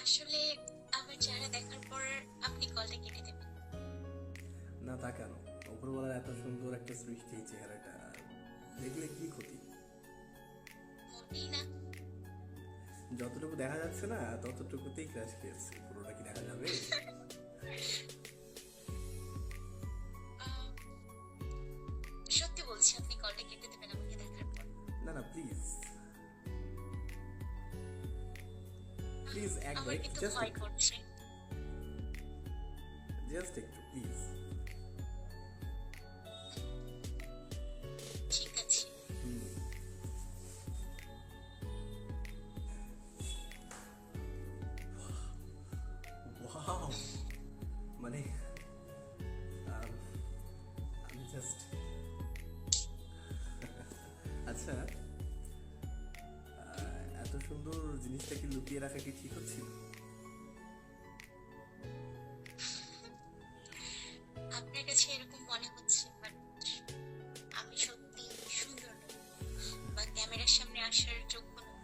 আসলে আমার চেহারা দেখার পর আপনি কলটা কেটে দেবেন। না তা কেন? উপরওয়ালার এত সুন্দর একটা সৃষ্টি, চেহারাটা দেখলে কি ক্ষতি? মোটেই না। যতটুকু দেখা যাচ্ছে না ততটুকুতেই ক্রাশ খেয়েছে, পুরোটা কি দেখা যাবে? আহ, সত্যি বলছি, আপনি কলটা কেটে দেবেন আমাকে দেখার পর। না না, প্লিজ প্লিজ, এক আমার বাইট, কিন্তু জাস্ট ভয় একটু, করছে। জাস্ট একটু প্লিজ। ঠিক আছে। ওয়াও, মানে আম, আমি জাস্ট, আচ্ছা, এত সুন্দর জিনিসটাকে লুকিয়ে রাখা কি ঠিক হচ্ছিল? আপনার কাছে এরকম মনে হচ্ছে, বাট আমি সত্যি সুন্দর নই, বা ক্যামেরার সামনে আসার যোগ্য নই।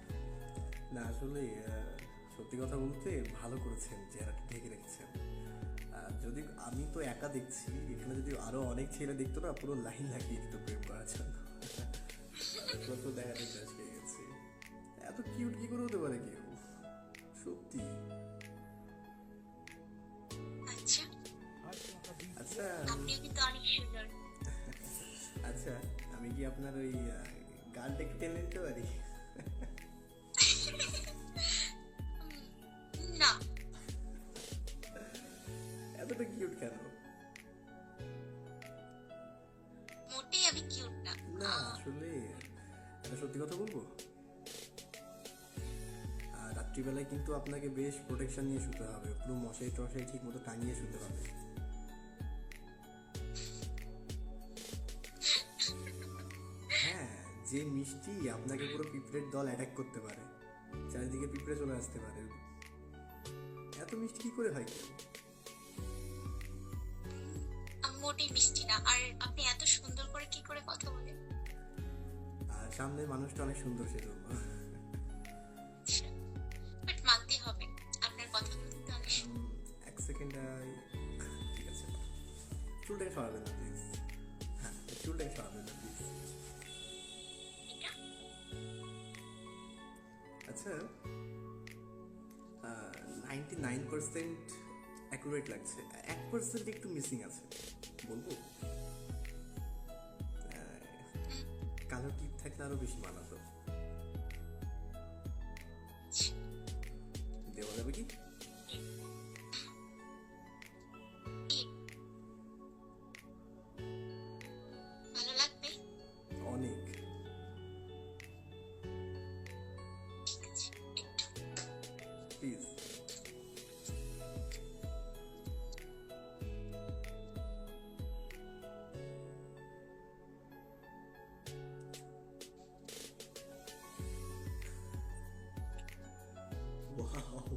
না আসলে সত্যি কথা বলতে ভালো করেছেন, চেহারাটা ঢেকে রেখেছেন। যদি আমি তো একা দেখছি, এখানে যদি আরো অনেক ছেলে দেখতো না, পুরো লাইন লাগিয়ে দিত প্রেম করার জন্য। কত দেখাতে ক্রাশ খেয়ে গেছে। এত কিউট কি করে হতে পারে কেউ? সত্যি। আচ্ছা, আচ্ছা, আপনিও কিন্তু অনেক সুন্দর। আচ্ছা, আমি কি আপনার ওই গানটা একটু টেনে নিতে পারি? না, এতটা কিউট কেন? মোটেই আমি কিউট না। না আসলে একটা সত্যি কথা বলবো, রাত্রিবেলায় কিন্তু আপনাকে বেশ প্রোটেকশন নিয়ে শুতে হবে, পুরো মশারি টশারি ঠিক মতো টাঙিয়ে শুতে হবে। হ্যাঁ, যে মিষ্টি আপনাকে পুরো পিঁপড়ের দল অ্যাটাক করতে পারে, চারিদিকে পিঁপড়ে চলে আসতে পারে, এত মিষ্টি কি করে হয় কেউ? আমি মোটেই মিষ্টি না, আর আপনি এত সুন্দর করে কি করে কথা বলেন? আর সামনের মানুষটা অনেক সুন্দর সেজন্য। বাট মানতে হবে, আপনার কথাগুলো কিন্তু অনেক সুন্দর। এক সেকেন্ড, ঠিক আছে, চুলটাকে সরাবেন না প্লিজ। হ্যাঁ, চুলটাকে সরাবেন না প্লিজ। এটা? আচ্ছা, 99% অ্যাকুরেট লাগছে, 1% একটু মিসিং আছে, বলবো? কালো টিপ থাকলে আরো বেশি মানাতো। দেওয়া যাবে কি? কি? ভালো লাগবে? অনেক। ঠিক আছে, একটু। প্লিজ। ওয়াও,